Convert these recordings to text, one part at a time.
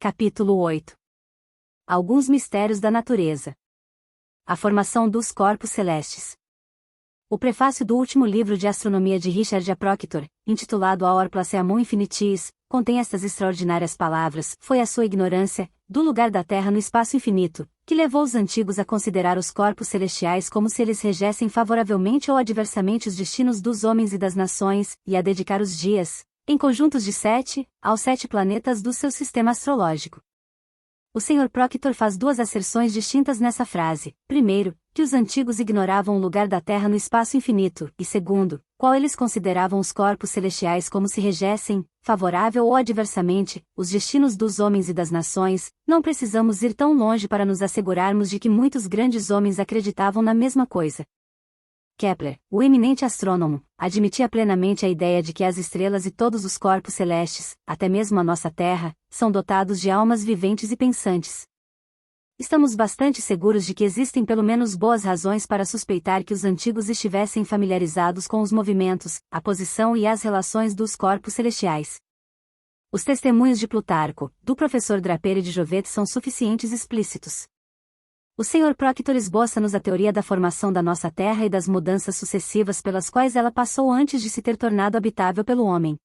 Capítulo 8. Alguns mistérios da natureza. A formação dos corpos celestes. O prefácio do último livro de astronomia de Richard A. Proctor, intitulado Aor Placeamum Infinitis, contém estas extraordinárias palavras: foi a sua ignorância, do lugar da Terra no espaço infinito, que levou os antigos a considerar os corpos celestiais como se eles regessem favoravelmente ou adversamente os destinos dos homens e das nações, e a dedicar os dias, em conjuntos de 7, aos 7 planetas do seu sistema astrológico. O Sr. Proctor faz duas asserções distintas nessa frase: primeiro, que os antigos ignoravam o lugar da Terra no espaço infinito, e segundo, qual eles consideravam os corpos celestiais como se regessem, favorável ou adversamente, os destinos dos homens e das nações. Não precisamos ir tão longe para nos assegurarmos de que muitos grandes homens acreditavam na mesma coisa. Kepler, o eminente astrônomo, admitia plenamente a ideia de que as estrelas e todos os corpos celestes, até mesmo a nossa Terra, são dotados de almas viventes e pensantes. Estamos bastante seguros de que existem pelo menos boas razões para suspeitar que os antigos estivessem familiarizados com os movimentos, a posição e as relações dos corpos celestiais. Os testemunhos de Plutarco, do professor Draper e de Jovet são suficientes explícitos. O Sr. Proctor esboça-nos a teoria da formação da nossa Terra e das mudanças sucessivas pelas quais ela passou antes de se ter tornado habitável pelo homem.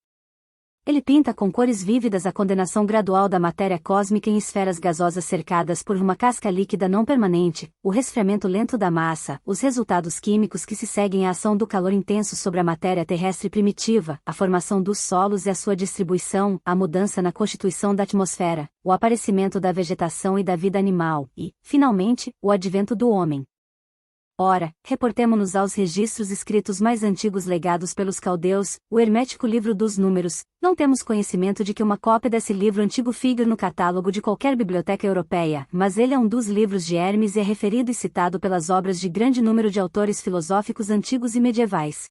Ele pinta com cores vívidas a condensação gradual da matéria cósmica em esferas gasosas cercadas por uma casca líquida não permanente, o resfriamento lento da massa, os resultados químicos que se seguem à ação do calor intenso sobre a matéria terrestre primitiva, a formação dos solos e a sua distribuição, a mudança na constituição da atmosfera, o aparecimento da vegetação e da vida animal e, finalmente, o advento do homem. Ora, reportemo-nos aos registros escritos mais antigos legados pelos caldeus, o hermético livro dos números. Não temos conhecimento de que uma cópia desse livro antigo figure no catálogo de qualquer biblioteca europeia, mas ele é um dos livros de Hermes e é referido e citado pelas obras de grande número de autores filosóficos antigos e medievais.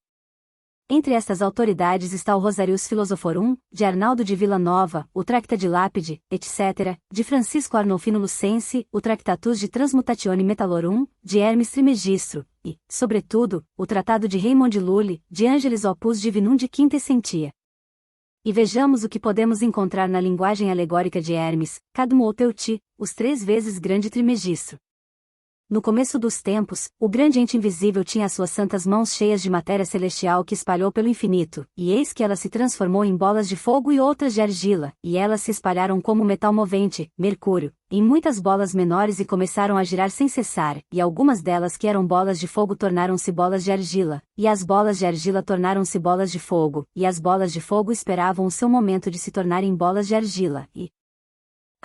Entre estas autoridades está o Rosarius Philosophorum, de Arnaldo de Villanova, o Tracta de Lápide, etc., de Francisco Arnolfino Lucense, o Tractatus de Transmutatione Metallorum, de Hermes Trismegisto, e, sobretudo, o Tratado de Raymond Lully, de Angelis Opus Divinum de Quintessentia. E vejamos o que podemos encontrar na linguagem alegórica de Hermes, Cadmo ou Teuti, os 3 vezes grande Trismegisto. No começo dos tempos, o grande ente invisível tinha as suas santas mãos cheias de matéria celestial que espalhou pelo infinito, e eis que ela se transformou em bolas de fogo e outras de argila, e elas se espalharam como metal movente, mercúrio, em muitas bolas menores e começaram a girar sem cessar, e algumas delas que eram bolas de fogo tornaram-se bolas de argila, e as bolas de argila tornaram-se bolas de fogo, e as bolas de fogo esperavam o seu momento de se tornarem bolas de argila, e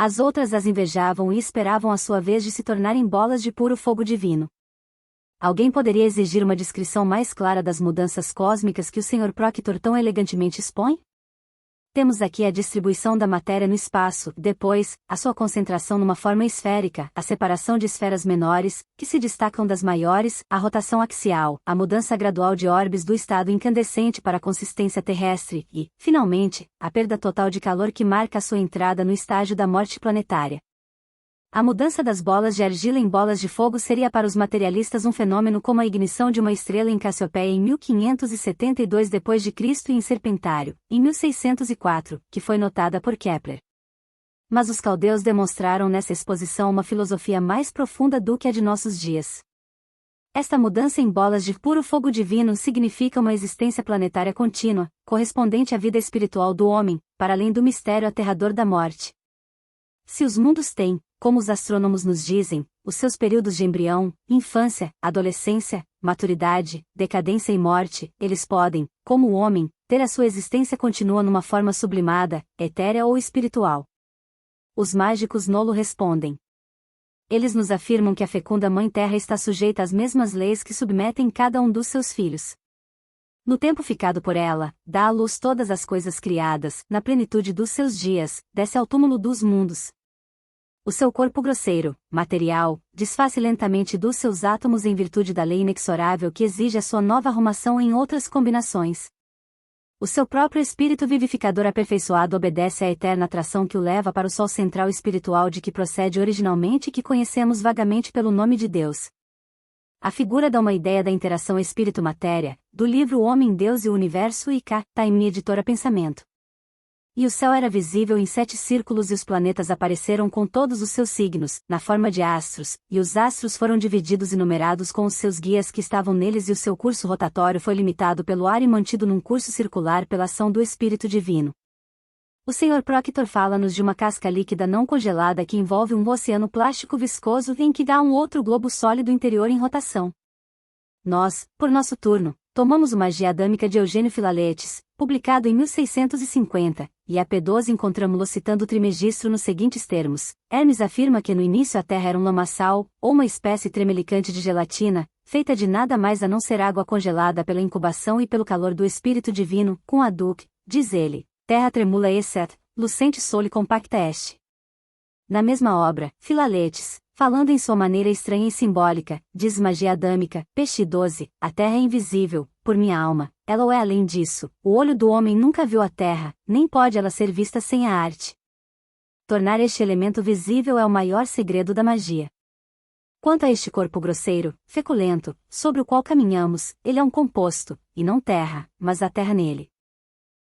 as outras as invejavam e esperavam a sua vez de se tornarem bolas de puro fogo divino. Alguém poderia exigir uma descrição mais clara das mudanças cósmicas que o Sr. Proctor tão elegantemente expõe? Temos aqui a distribuição da matéria no espaço, depois, a sua concentração numa forma esférica, a separação de esferas menores, que se destacam das maiores, a rotação axial, a mudança gradual de órbes do estado incandescente para a consistência terrestre e, finalmente, a perda total de calor que marca a sua entrada no estágio da morte planetária. A mudança das bolas de argila em bolas de fogo seria para os materialistas um fenômeno como a ignição de uma estrela em Cassiopeia em 1572 d.C. e em Serpentário, em 1604, que foi notada por Kepler. Mas os caldeus demonstraram nessa exposição uma filosofia mais profunda do que a de nossos dias. Esta mudança em bolas de puro fogo divino significa uma existência planetária contínua, correspondente à vida espiritual do homem, para além do mistério aterrador da morte. Se os mundos têm, como os astrônomos nos dizem, os seus períodos de embrião, infância, adolescência, maturidade, decadência e morte, eles podem, como o homem, ter a sua existência contínua numa forma sublimada, etérea ou espiritual. Os mágicos nolo respondem. Eles nos afirmam que a fecunda Mãe Terra está sujeita às mesmas leis que submetem cada um dos seus filhos. No tempo ficado por ela, dá à luz todas as coisas criadas, na plenitude dos seus dias, desce ao túmulo dos mundos. O seu corpo grosseiro, material, desfaz-se lentamente dos seus átomos em virtude da lei inexorável que exige a sua nova arrumação em outras combinações. O seu próprio espírito vivificador aperfeiçoado obedece à eterna atração que o leva para o sol central espiritual de que procede originalmente e que conhecemos vagamente pelo nome de Deus. A figura dá uma ideia da interação espírito-matéria, do livro O Homem, Deus e o Universo e K. Time Editora Pensamento. E o céu era visível em 7 círculos e os planetas apareceram com todos os seus signos, na forma de astros, e os astros foram divididos e numerados com os seus guias que estavam neles e o seu curso rotatório foi limitado pelo ar e mantido num curso circular pela ação do Espírito Divino. O Sr. Proctor fala-nos de uma casca líquida não congelada que envolve um oceano plástico viscoso em que dá um outro globo sólido interior em rotação. Nós, por nosso turno, tomamos o Magia Adâmica de Eugênio Filaletes, publicado em 1650, e a P12 encontramo-lo citando o Trimegistro nos seguintes termos. Hermes afirma que no início a Terra era um lamaçal, ou uma espécie tremelicante de gelatina, feita de nada mais a não ser água congelada pela incubação e pelo calor do Espírito Divino, cum aduc, diz ele, terra tremula esset, lucente soli compacta est. Na mesma obra, Filaletes, falando em sua maneira estranha e simbólica, diz Magia Adâmica, peixe 12, a terra é invisível, por minha alma, ela o é além disso, o olho do homem nunca viu a terra, nem pode ela ser vista sem a arte. Tornar este elemento visível é o maior segredo da magia. Quanto a este corpo grosseiro, feculento, sobre o qual caminhamos, ele é um composto, e não terra, mas a terra nele.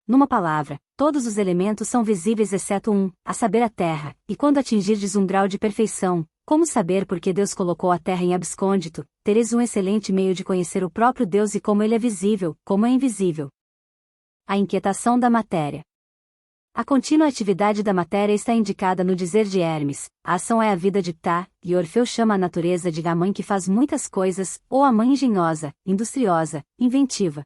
Numa palavra, todos os elementos são visíveis exceto um, a saber a terra, e quando atingirdes um grau de perfeição, como saber por que Deus colocou a terra em abscôndito, tereis um excelente meio de conhecer o próprio Deus e como ele é visível, como é invisível. A inquietação da matéria. A contínua atividade da matéria está indicada no dizer de Hermes, a ação é a vida de Ptah, e Orfeu chama a natureza de a mãe que faz muitas coisas, ou a mãe engenhosa, industriosa, inventiva.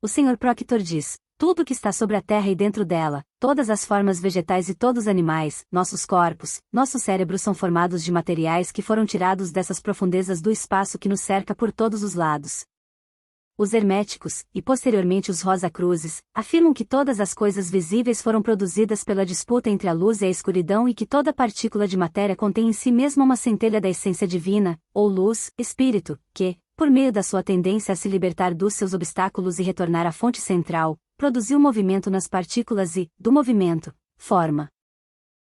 O Sr. Proctor diz, tudo que está sobre a terra e dentro dela, todas as formas vegetais e todos os animais, nossos corpos, nossos cérebros são formados de materiais que foram tirados dessas profundezas do espaço que nos cerca por todos os lados. Os herméticos, e posteriormente os Rosa-Cruzes, afirmam que todas as coisas visíveis foram produzidas pela disputa entre a luz e a escuridão e que toda partícula de matéria contém em si mesma uma centelha da essência divina, ou luz, espírito, que, por meio da sua tendência a se libertar dos seus obstáculos e retornar à fonte central, produziu movimento nas partículas e, do movimento, forma.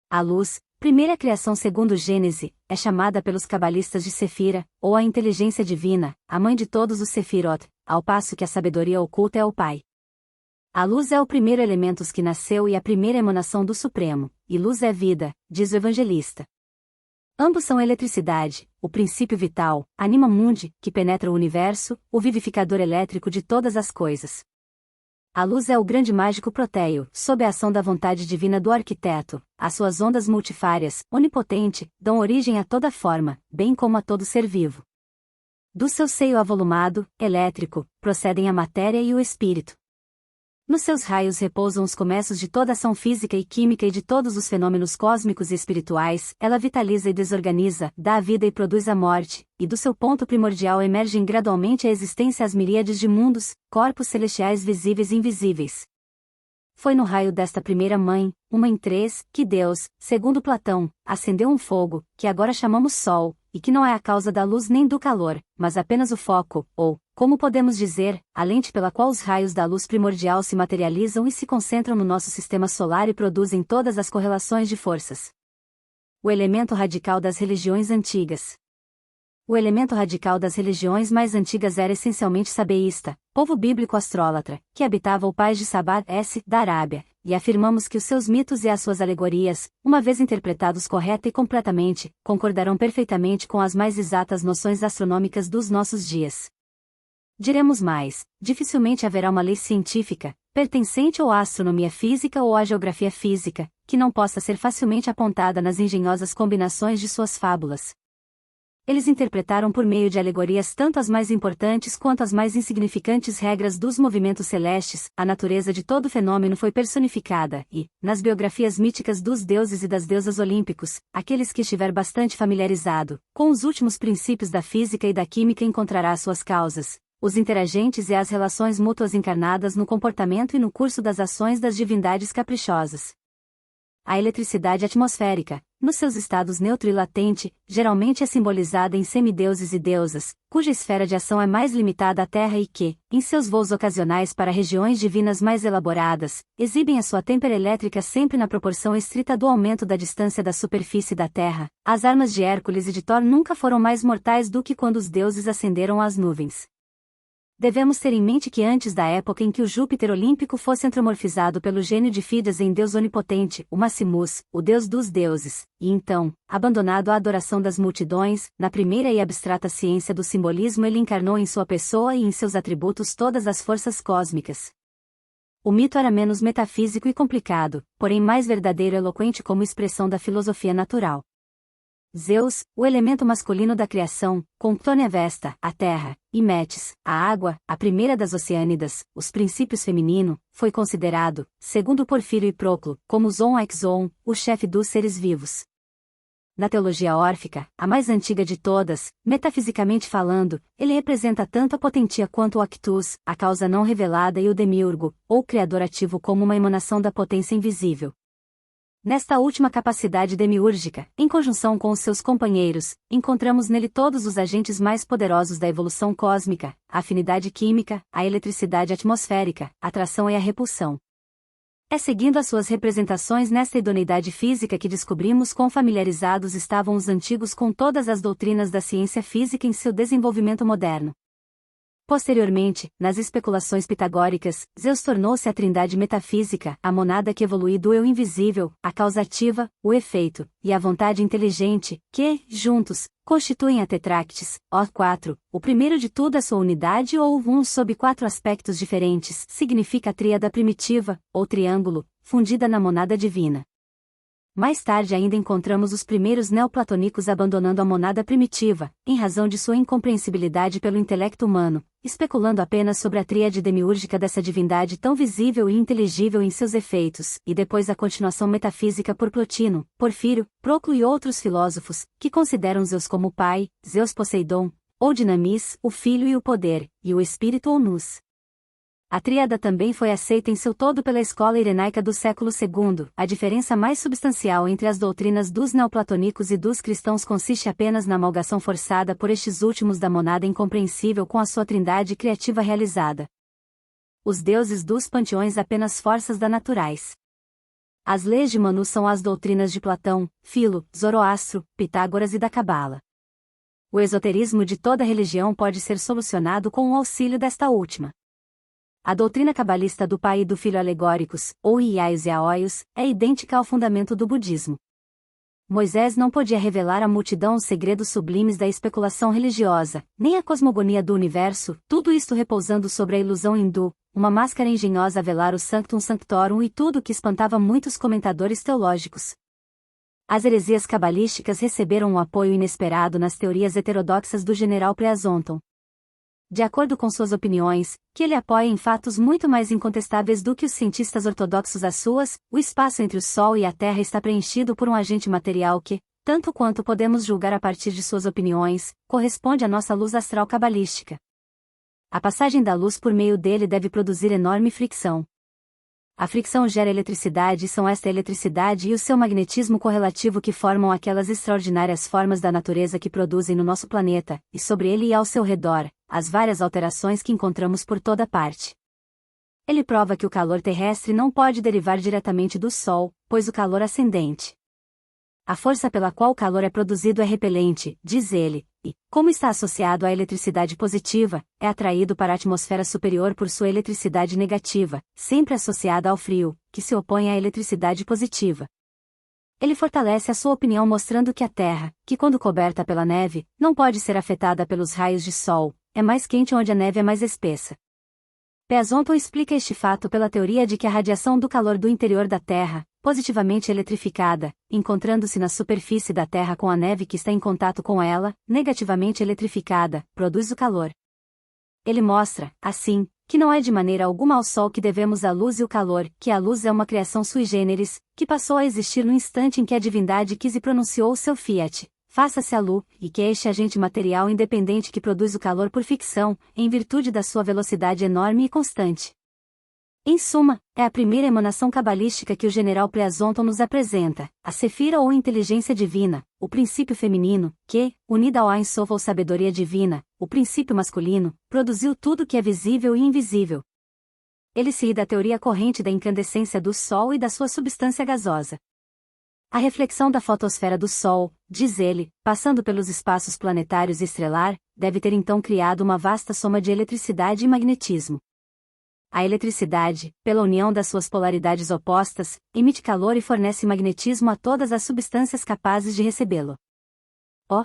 A luz, primeira criação segundo Gênese, é chamada pelos cabalistas de Sefira, ou a inteligência divina, a mãe de todos os Sefirot, ao passo que a sabedoria oculta é o Pai. A luz é o primeiro elemento que nasceu e a primeira emanação do Supremo, e luz é vida, diz o evangelista. Ambos são eletricidade, o princípio vital, anima mundi, que penetra o universo, o vivificador elétrico de todas as coisas. A luz é o grande mágico proteio, sob a ação da vontade divina do arquiteto, as suas ondas multifárias, onipotente, dão origem a toda forma, bem como a todo ser vivo. Do seu seio avolumado, elétrico, procedem a matéria e o espírito. Nos seus raios repousam os começos de toda ação física e química e de todos os fenômenos cósmicos e espirituais, ela vitaliza e desorganiza, dá a vida e produz a morte, e do seu ponto primordial emergem gradualmente a existência as miríades de mundos, corpos celestiais visíveis e invisíveis. Foi no raio desta primeira mãe, uma em três, que Deus, segundo Platão, acendeu um fogo, que agora chamamos Sol, e que não é a causa da luz nem do calor, mas apenas o foco, ou, como podemos dizer, a lente pela qual os raios da luz primordial se materializam e se concentram no nosso sistema solar e produzem todas as correlações de forças. O elemento radical das religiões antigas. O elemento radical das religiões mais antigas era essencialmente sabeísta, povo bíblico astrólatra, que habitava o país de Sabá da Arábia, e afirmamos que os seus mitos e as suas alegorias, uma vez interpretados correta e completamente, concordarão perfeitamente com as mais exatas noções astronômicas dos nossos dias. Diremos mais, dificilmente haverá uma lei científica, pertencente ou à astronomia física ou à geografia física, que não possa ser facilmente apontada nas engenhosas combinações de suas fábulas. Eles interpretaram por meio de alegorias tanto as mais importantes quanto as mais insignificantes regras dos movimentos celestes, a natureza de todo fenômeno foi personificada e, nas biografias míticas dos deuses e das deusas olímpicos, aqueles que estiver bastante familiarizado com os últimos princípios da física e da química encontrará suas causas, os interagentes e as relações mútuas encarnadas no comportamento e no curso das ações das divindades caprichosas. A eletricidade atmosférica, nos seus estados neutro e latente, geralmente é simbolizada em semideuses e deusas, cuja esfera de ação é mais limitada à Terra e que, em seus voos ocasionais para regiões divinas mais elaboradas, exibem a sua têmpera elétrica sempre na proporção estrita do aumento da distância da superfície da Terra. As armas de Hércules e de Thor nunca foram mais mortais do que quando os deuses ascenderam às nuvens. Devemos ter em mente que antes da época em que o Júpiter olímpico fosse antropomorfizado pelo gênio de Fídias em Deus onipotente, o Maximus, o deus dos deuses, e então, abandonado à adoração das multidões, na primeira e abstrata ciência do simbolismo ele encarnou em sua pessoa e em seus atributos todas as forças cósmicas. O mito era menos metafísico e complicado, porém mais verdadeiro e eloquente como expressão da filosofia natural. Zeus, o elemento masculino da criação, com Ctônia Vesta, a terra, e Metis, a água, a primeira das Oceânidas, os princípios feminino, foi considerado, segundo Porfírio e Proclo, como Zoon Exoon, o chefe dos seres vivos. Na teologia órfica, a mais antiga de todas, metafisicamente falando, ele representa tanto a potentia quanto o actus, a causa não revelada e o demiurgo, ou criador ativo como uma emanação da potência invisível. Nesta última capacidade demiúrgica, em conjunção com os seus companheiros, encontramos nele todos os agentes mais poderosos da evolução cósmica, a afinidade química, a eletricidade atmosférica, a atração e a repulsão. É seguindo as suas representações nesta idoneidade física que descobrimos quão familiarizados estavam os antigos com todas as doutrinas da ciência física em seu desenvolvimento moderno. Posteriormente, nas especulações pitagóricas, Zeus tornou-se a trindade metafísica, a monada que evolui do eu invisível, a causa ativa, o efeito, e a vontade inteligente, que, juntos, constituem a Tetractis, O4, o primeiro de tudo a sua unidade ou um sob 4 aspectos diferentes, significa a tríada primitiva, ou triângulo, fundida na monada divina. Mais tarde ainda encontramos os primeiros neoplatônicos abandonando a monada primitiva, em razão de sua incompreensibilidade pelo intelecto humano, especulando apenas sobre a tríade demiúrgica dessa divindade tão visível e inteligível em seus efeitos, e depois a continuação metafísica por Plotino, Porfírio, Proclo e outros filósofos, que consideram Zeus como o pai, Zeus Poseidon, ou Dinamis, o filho e o poder, e o espírito ou Nous. A tríada também foi aceita em seu todo pela escola irenaica do século II. A diferença mais substancial entre as doutrinas dos neoplatônicos e dos cristãos consiste apenas na amalgação forçada por estes últimos da monada incompreensível com a sua trindade criativa realizada. Os deuses dos panteões apenas forças da naturais. As leis de Manu são as doutrinas de Platão, Filo, Zoroastro, Pitágoras e da Cabala. O esoterismo de toda religião pode ser solucionado com o auxílio desta última. A doutrina cabalista do pai e do filho alegóricos, ou Iaios e Aoios, é idêntica ao fundamento do budismo. Moisés não podia revelar à multidão os segredos sublimes da especulação religiosa, nem a cosmogonia do universo, tudo isto repousando sobre a ilusão hindu, uma máscara engenhosa a velar o Sanctum Sanctorum e tudo que espantava muitos comentadores teológicos. As heresias cabalísticas receberam um apoio inesperado nas teorias heterodoxas do general Pleasonton. De acordo com suas opiniões, que ele apoia em fatos muito mais incontestáveis do que os cientistas ortodoxos as suas, o espaço entre o Sol e a Terra está preenchido por um agente material que, tanto quanto podemos julgar a partir de suas opiniões, corresponde à nossa luz astral cabalística. A passagem da luz por meio dele deve produzir enorme fricção. A fricção gera eletricidade e são esta eletricidade e o seu magnetismo correlativo que formam aquelas extraordinárias formas da natureza que produzem no nosso planeta, e sobre ele e ao seu redor, as várias alterações que encontramos por toda parte. Ele prova que o calor terrestre não pode derivar diretamente do Sol, pois o calor ascendente. A força pela qual o calor é produzido é repelente, diz ele, e, como está associado à eletricidade positiva, é atraído para a atmosfera superior por sua eletricidade negativa, sempre associada ao frio, que se opõe à eletricidade positiva. Ele fortalece a sua opinião mostrando que a Terra, que quando coberta pela neve, não pode ser afetada pelos raios de sol, é mais quente onde a neve é mais espessa. Pleasonton explica este fato pela teoria de que a radiação do calor do interior da Terra, positivamente eletrificada, encontrando-se na superfície da Terra com a neve que está em contato com ela, negativamente eletrificada, produz o calor. Ele mostra, assim, que não é de maneira alguma ao Sol que devemos a luz e o calor, que a luz é uma criação sui generis, que passou a existir no instante em que a divindade quis e pronunciou o seu fiat, faça-se a luz, e que é este agente material independente que produz o calor por ficção, em virtude da sua velocidade enorme e constante. Em suma, é a primeira emanação cabalística que o general Pleasonton nos apresenta, a Sefira ou inteligência divina, o princípio feminino, que, unida ao Ein Sof ou sabedoria divina, o princípio masculino, produziu tudo que é visível e invisível. Ele se ri da teoria corrente da incandescência do Sol e da sua substância gasosa. A reflexão da fotosfera do Sol, diz ele, passando pelos espaços planetários e estrelar, deve ter então criado uma vasta soma de eletricidade e magnetismo. A eletricidade, pela união das suas polaridades opostas, emite calor e fornece magnetismo a todas as substâncias capazes de recebê-lo. O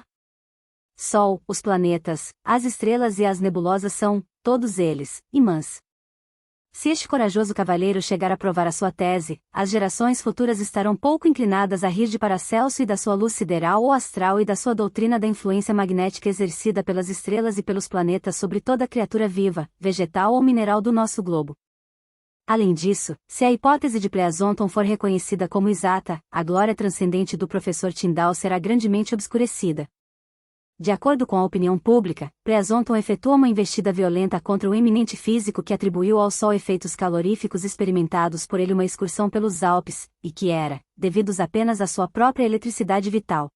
Sol, os planetas, as estrelas e as nebulosas são, todos eles, imãs. Se este corajoso cavalheiro chegar a provar a sua tese, as gerações futuras estarão pouco inclinadas a rir de Paracelso e da sua luz sideral ou astral e da sua doutrina da influência magnética exercida pelas estrelas e pelos planetas sobre toda criatura viva, vegetal ou mineral do nosso globo. Além disso, se a hipótese de Pleasonton for reconhecida como exata, a glória transcendente do professor Tyndall será grandemente obscurecida. De acordo com a opinião pública, Pleasonton efetua uma investida violenta contra o eminente físico que atribuiu ao Sol efeitos caloríficos experimentados por ele uma excursão pelos Alpes, e que era, devidos apenas à sua própria eletricidade vital.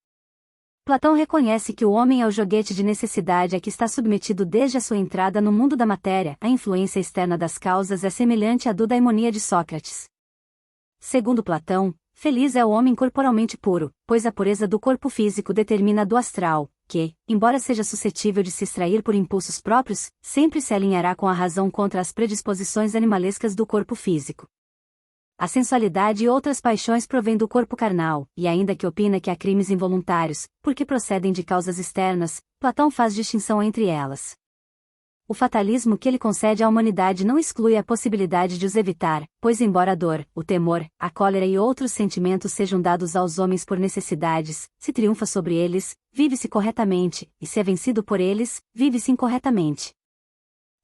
Platão reconhece que o homem é o joguete de necessidade a que está submetido desde a sua entrada no mundo da matéria. A influência externa das causas é semelhante à do daimonia de Sócrates. Segundo Platão, feliz é o homem corporalmente puro, pois a pureza do corpo físico determina a do astral, que, embora seja suscetível de se extrair por impulsos próprios, sempre se alinhará com a razão contra as predisposições animalescas do corpo físico. A sensualidade e outras paixões provêm do corpo carnal, e ainda que opina que há crimes involuntários, porque procedem de causas externas, Platão faz distinção entre elas. O fatalismo que ele concede à humanidade não exclui a possibilidade de os evitar, pois embora a dor, o temor, a cólera e outros sentimentos sejam dados aos homens por necessidades, se triunfa sobre eles, vive-se corretamente, e se é vencido por eles, vive-se incorretamente.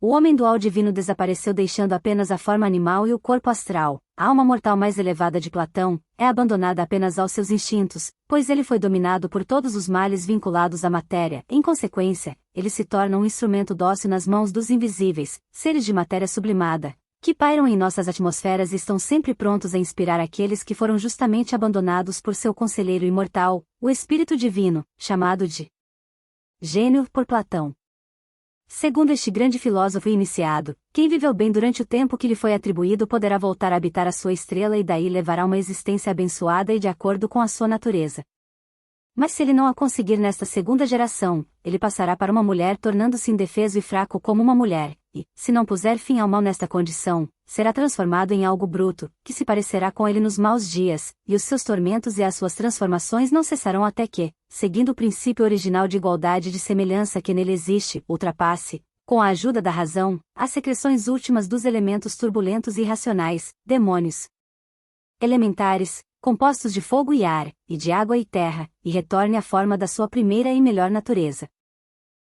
O homem dual divino desapareceu deixando apenas a forma animal e o corpo astral. A alma mortal mais elevada de Platão é abandonada apenas aos seus instintos, pois ele foi dominado por todos os males vinculados à matéria. Em consequência, ele se torna um instrumento dócil nas mãos dos invisíveis, seres de matéria sublimada, que pairam em nossas atmosferas e estão sempre prontos a inspirar aqueles que foram justamente abandonados por seu conselheiro imortal, o Espírito Divino, chamado de gênio por Platão. Segundo este grande filósofo iniciado, quem viveu bem durante o tempo que lhe foi atribuído poderá voltar a habitar a sua estrela e daí levará uma existência abençoada e de acordo com a sua natureza. Mas se ele não a conseguir nesta segunda geração, ele passará para uma mulher tornando-se indefeso e fraco como uma mulher, e, se não puser fim ao mal nesta condição, será transformado em algo bruto, que se parecerá com ele nos maus dias, e os seus tormentos e as suas transformações não cessarão até que, seguindo o princípio original de igualdade e de semelhança que nele existe, ultrapasse, com a ajuda da razão, as secreções últimas dos elementos turbulentos e irracionais, demônios elementares, compostos de fogo e ar, e de água e terra, e retorne à forma da sua primeira e melhor natureza.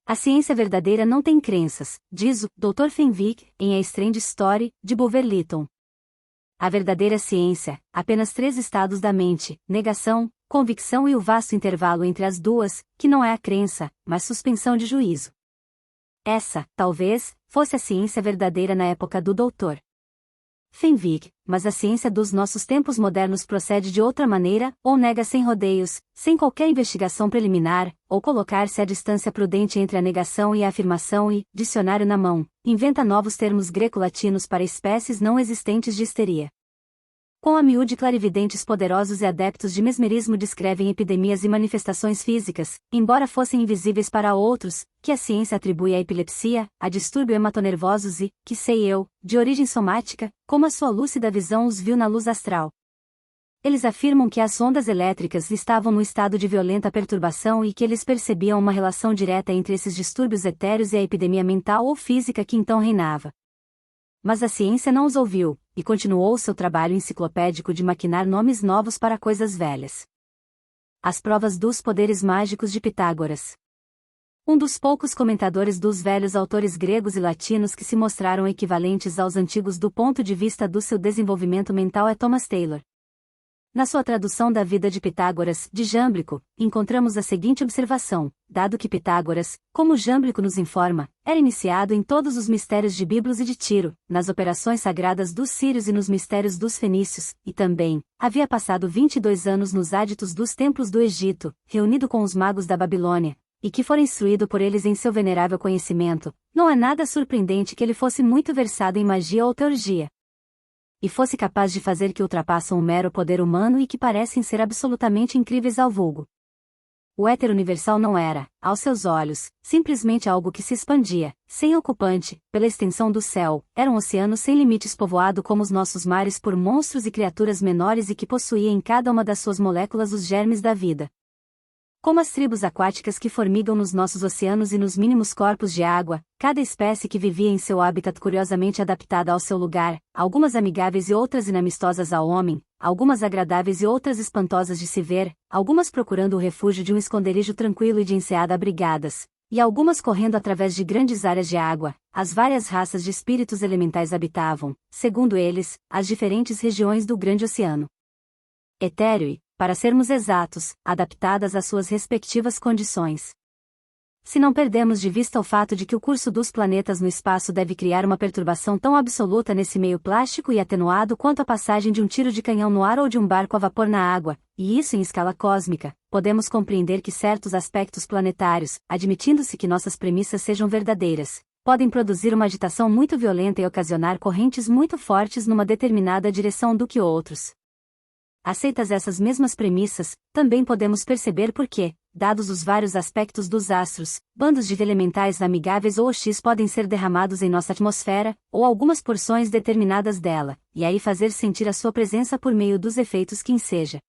A ciência verdadeira não tem crenças, diz o Dr. Fenwick, em A Strange Story, de Bulwer Lytton. A verdadeira ciência, apenas 3 estados da mente, negação, convicção e o vasto intervalo entre as duas, que não é a crença, mas suspensão de juízo. Essa, talvez, fosse a ciência verdadeira na época do Dr. Fenwick, mas a ciência dos nossos tempos modernos procede de outra maneira, ou nega sem rodeios, sem qualquer investigação preliminar, ou colocar-se à distância prudente entre a negação e a afirmação e, dicionário na mão, inventa novos termos greco-latinos para espécies não existentes de histeria. Com a miúde clarividentes poderosos e adeptos de mesmerismo descrevem epidemias e manifestações físicas, embora fossem invisíveis para outros, que a ciência atribui à epilepsia, a distúrbio hematonervosos e, que sei eu, de origem somática, como a sua lúcida visão os viu na luz astral. Eles afirmam que as ondas elétricas estavam no estado de violenta perturbação e que eles percebiam uma relação direta entre esses distúrbios etéreos e a epidemia mental ou física que então reinava. Mas a ciência não os ouviu, e continuou seu trabalho enciclopédico de maquinar nomes novos para coisas velhas. As provas dos poderes mágicos de Pitágoras. Um dos poucos comentadores dos velhos autores gregos e latinos que se mostraram equivalentes aos antigos do ponto de vista do seu desenvolvimento mental é Thomas Taylor. Na sua tradução da vida de Pitágoras, de Jâmblico, encontramos a seguinte observação: dado que Pitágoras, como Jâmblico nos informa, era iniciado em todos os mistérios de Biblos e de Tiro, nas operações sagradas dos sírios e nos mistérios dos fenícios, e também, havia passado 22 anos nos áditos dos templos do Egito, reunido com os magos da Babilônia, e que fora instruído por eles em seu venerável conhecimento, não é nada surpreendente que ele fosse muito versado em magia ou teurgia. e fosse capaz de fazer que ultrapassam o mero poder humano e que parecem ser absolutamente incríveis ao vulgo. O éter universal não era, aos seus olhos, simplesmente algo que se expandia, sem ocupante, pela extensão do céu, era um oceano sem limites povoado como os nossos mares por monstros e criaturas menores e que possuía em cada uma das suas moléculas os germes da vida. Como as tribos aquáticas que formigam nos nossos oceanos e nos mínimos corpos de água, cada espécie que vivia em seu habitat curiosamente adaptada ao seu lugar, algumas amigáveis e outras inamistosas ao homem, algumas agradáveis e outras espantosas de se ver, algumas procurando o refúgio de um esconderijo tranquilo e de enseada abrigadas, e algumas correndo através de grandes áreas de água, as várias raças de espíritos elementais habitavam, segundo eles, as diferentes regiões do grande oceano. Etéreo e, para sermos exatos, adaptadas às suas respectivas condições. Se não perdemos de vista o fato de que o curso dos planetas no espaço deve criar uma perturbação tão absoluta nesse meio plástico e atenuado quanto a passagem de um tiro de canhão no ar ou de um barco a vapor na água, e isso em escala cósmica, podemos compreender que certos aspectos planetários, admitindo-se que nossas premissas sejam verdadeiras, podem produzir uma agitação muito violenta e ocasionar correntes muito fortes numa determinada direção do que outros. Aceitas essas mesmas premissas, também podemos perceber por que, dados os vários aspectos dos astros, bandos de elementais amigáveis ou hostis podem ser derramados em nossa atmosfera, ou algumas porções determinadas dela, e aí fazer sentir a sua presença por meio dos efeitos que enseja.